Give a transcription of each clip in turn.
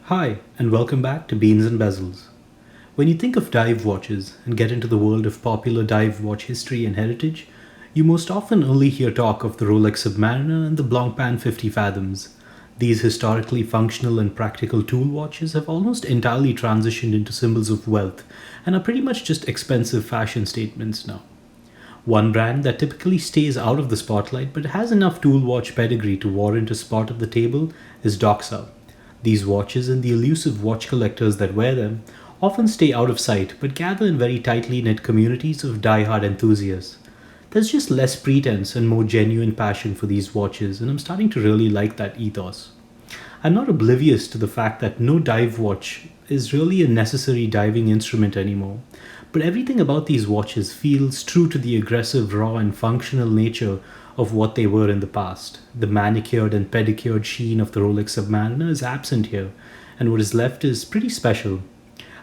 Hi, and welcome back to Beans and Bezels. When you think of dive watches and get into the world of popular dive watch history and heritage, you most often only hear talk of the Rolex Submariner and the Blancpain 50 Fathoms. These historically functional and practical tool watches have almost entirely transitioned into symbols of wealth and are pretty much just expensive fashion statements now. One brand that typically stays out of the spotlight but has enough tool watch pedigree to warrant a spot at the table is Doxa. These watches and the elusive watch collectors that wear them often stay out of sight but gather in very tightly knit communities of die-hard enthusiasts. There's just less pretense and more genuine passion for these watches, and I'm starting to really like that ethos. I'm not oblivious to the fact that no dive watch is really a necessary diving instrument anymore, but everything about these watches feels true to the aggressive, raw, and functional nature of what they were in the past. The manicured and pedicured sheen of the Rolex Submariner is absent here, and what is left is pretty special.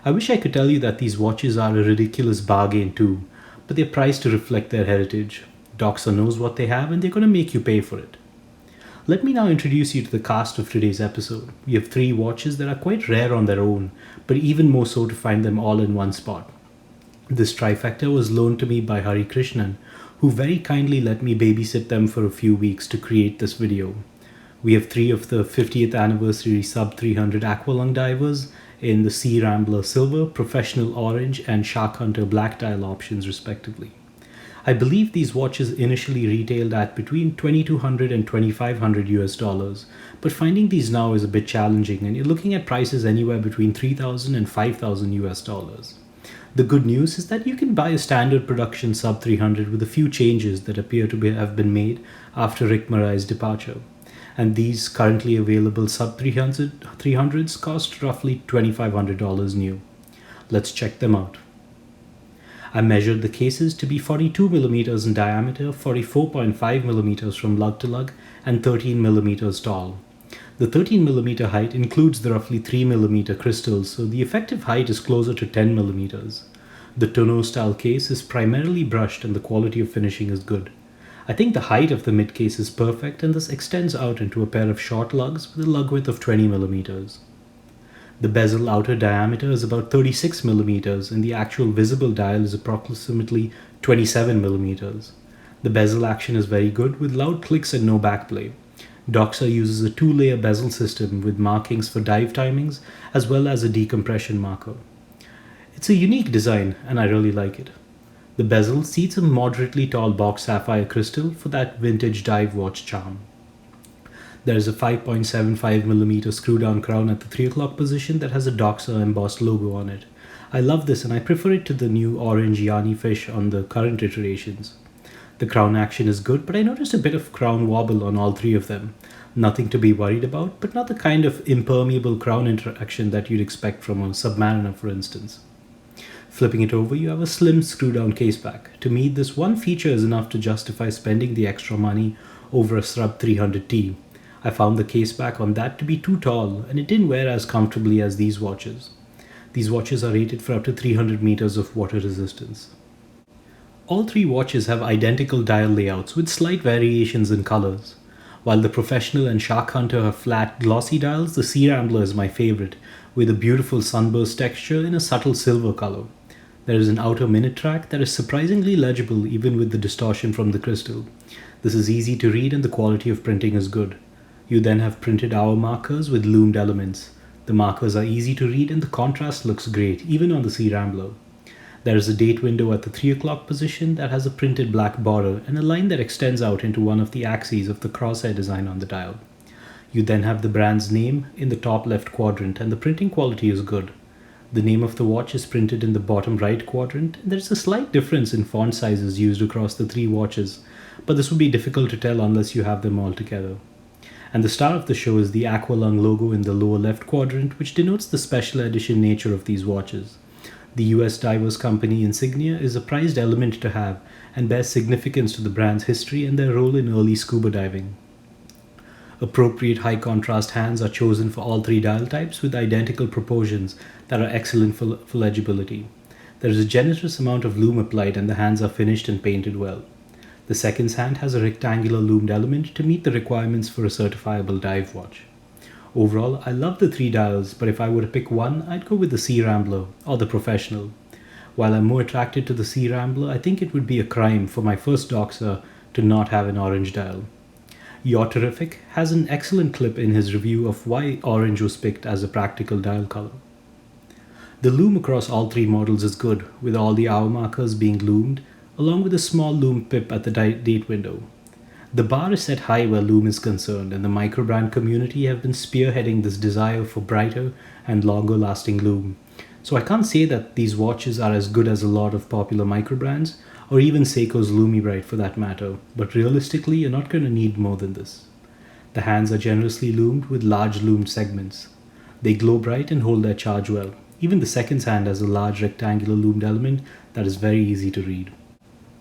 I wish I could tell you that these watches are a ridiculous bargain too, but they're priced to reflect their heritage. Doxa knows what they have, and they're going to make you pay for it. Let me now introduce you to the cast of today's episode. We have three watches that are quite rare on their own, but even more so to find them all in one spot. This trifecta was loaned to me by Hari Krishnan, who very kindly let me babysit them for a few weeks to create this video. We have three of the 50th anniversary sub 300 Aqualung divers in the Searambler silver, professional orange, and Sharkhunter black dial options respectively. I believe these watches initially retailed at between 2200 and 2500 US dollars, but finding these now is a bit challenging, and you're looking at prices anywhere between 3000 and 5000 US dollars. The good news is that you can buy a standard production sub 300 with a few changes that appear to have been made after Rick Marei's departure. And these currently available sub 300s cost roughly $2,500 new. Let's check them out. I measured the cases to be 42mm in diameter, 44.5mm from lug to lug, and 13mm tall. The 13mm height includes the roughly 3mm crystals, so the effective height is closer to 10mm. The tonneau style case is primarily brushed and the quality of finishing is good. I think the height of the mid case is perfect and this extends out into a pair of short lugs with a lug width of 20mm. The bezel outer diameter is about 36mm and the actual visible dial is approximately 27mm. The bezel action is very good with loud clicks and no backplay. Doxa uses a two-layer bezel system with markings for dive timings as well as a decompression marker. It's a unique design and I really like it. The bezel seats a moderately tall box sapphire crystal for that vintage dive watch charm. There is a 5.75mm screw-down crown at the 3 o'clock position that has a Doxa embossed logo on it. I love this and I prefer it to the new orange Yanni fish on the current iterations. The crown action is good, but I noticed a bit of crown wobble on all three of them. Nothing to be worried about, but not the kind of impermeable crown interaction that you'd expect from a Submariner, for instance. Flipping it over, you have a slim screw-down caseback. To me, this one feature is enough to justify spending the extra money over a Sub 300T. I found the caseback on that to be too tall, and it didn't wear as comfortably as these watches. These watches are rated for up to 300 meters of water resistance. All three watches have identical dial layouts with slight variations in colors. While the Professional and Sharkhunter have flat, glossy dials, the Searambler is my favorite, with a beautiful sunburst texture in a subtle silver color. There is an outer minute track that is surprisingly legible even with the distortion from the crystal. This is easy to read and the quality of printing is good. You then have printed hour markers with loomed elements. The markers are easy to read and the contrast looks great, even on the Searambler. There is a date window at the 3 o'clock position that has a printed black border and a line that extends out into one of the axes of the crosshair design on the dial. You then have the brand's name in the top left quadrant and the printing quality is good. The name of the watch is printed in the bottom right quadrant and there is a slight difference in font sizes used across the three watches, but this would be difficult to tell unless you have them all together. And the star of the show is the Aqualung logo in the lower left quadrant, which denotes the special edition nature of these watches. The US Divers Company insignia is a prized element to have and bears significance to the brand's history and their role in early scuba diving. Appropriate high contrast hands are chosen for all three dial types with identical proportions that are excellent for legibility. There is a generous amount of lume applied and the hands are finished and painted well. The seconds hand has a rectangular loomed element to meet the requirements for a certifiable dive watch. Overall, I love the three dials, but if I were to pick one, I'd go with the Searambler or the Professional. While I'm more attracted to the Searambler, I think it would be a crime for my first Doxa to not have an orange dial. You're Terrific has an excellent clip in his review of why orange was picked as a practical dial color. The lume across all three models is good, with all the hour markers being loomed, along with a small lume pip at the date window. The bar is set high where lume is concerned, and the microbrand community have been spearheading this desire for brighter and longer lasting lume. So I can't say that these watches are as good as a lot of popular microbrands, or even Seiko's Lume Bright for that matter, but realistically you're not going to need more than this. The hands are generously loomed with large loomed segments. They glow bright and hold their charge well. Even the seconds hand has a large rectangular loomed element that is very easy to read.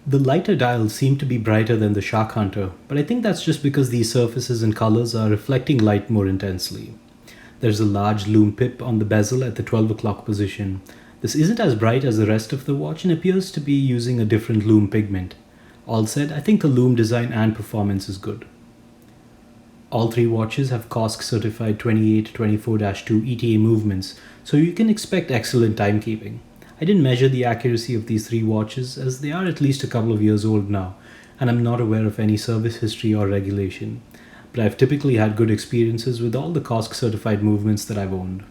The lighter dials seem to be brighter than the Sharkhunter, but I think that's just because these surfaces and colors are reflecting light more intensely. There's a large lume pip on the bezel at the 12 o'clock position. This isn't as bright as the rest of the watch and appears to be using a different lume pigment. All said, I think the lume design and performance is good. All three watches have COSC certified 2824-2 ETA movements, so you can expect excellent timekeeping. I didn't measure the accuracy of these three watches as they are at least a couple of years old now, and I'm not aware of any service history or regulation, but I've typically had good experiences with all the COSC certified movements that I've owned.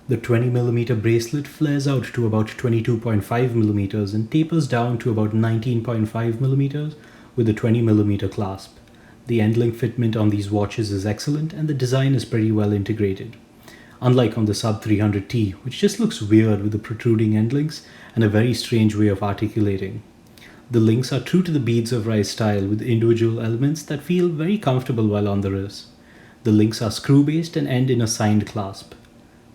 The 20mm bracelet flares out to about 22.5mm and tapers down to about 19.5mm with a 20mm clasp. The end-link fitment on these watches is excellent and the design is pretty well integrated. Unlike on the Sub 300T, which just looks weird with the protruding end links and a very strange way of articulating. The links are true to the beads of rice style with individual elements that feel very comfortable while on the wrist. The links are screw-based and end in a signed clasp.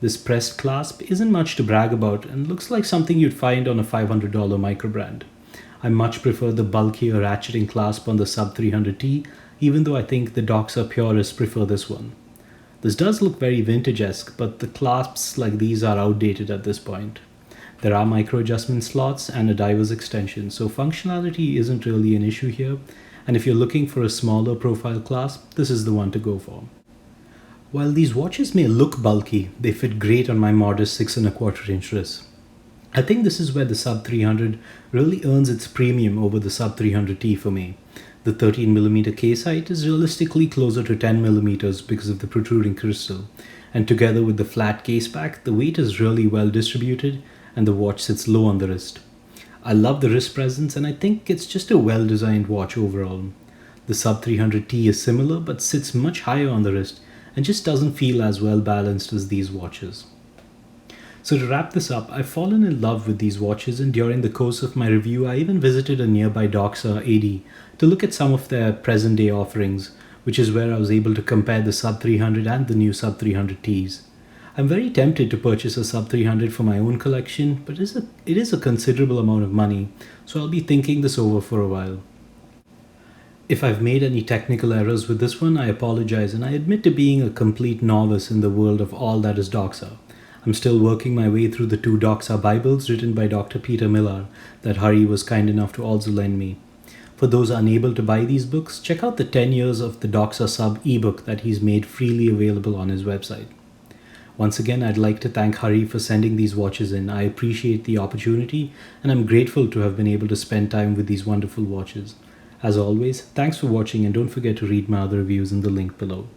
This pressed clasp isn't much to brag about and looks like something you'd find on a $500 microbrand. I much prefer the bulkier ratcheting clasp on the Sub 300T, even though I think the Doxa purists prefer this one. This does look very vintage-esque, but the clasps like these are outdated at this point. There are micro adjustment slots and a diver's extension, so functionality isn't really an issue here, and if you're looking for a smaller profile clasp, this is the one to go for. While these watches may look bulky, they fit great on my modest 6 1/4 inch wrist. I think this is where the Sub 300 really earns its premium over the Sub 300T for me. The 13mm case height is realistically closer to 10mm because of the protruding crystal, and together with the flat case back, the weight is really well distributed and the watch sits low on the wrist. I love the wrist presence and I think it's just a well-designed watch overall. The Sub 300T is similar but sits much higher on the wrist and just doesn't feel as well balanced as these watches. So to wrap this up, I've fallen in love with these watches, and during the course of my review I even visited a nearby Doxa AD to look at some of their present day offerings, which is where I was able to compare the Sub 300 and the new Sub 300Ts. I'm very tempted to purchase a Sub 300 for my own collection, but it is a considerable amount of money, so I'll be thinking this over for a while. If I've made any technical errors with this one, I apologize, and I admit to being a complete novice in the world of all that is Doxa. I'm still working my way through the 2 Doxa Bibles written by Dr. Peter Millar that Hari was kind enough to also lend me. For those unable to buy these books, check out the 10 years of the Doxa Sub ebook that he's made freely available on his website. Once again, I'd like to thank Hari for sending these watches in. I appreciate the opportunity and I'm grateful to have been able to spend time with these wonderful watches. As always, thanks for watching and don't forget to read my other reviews in the link below.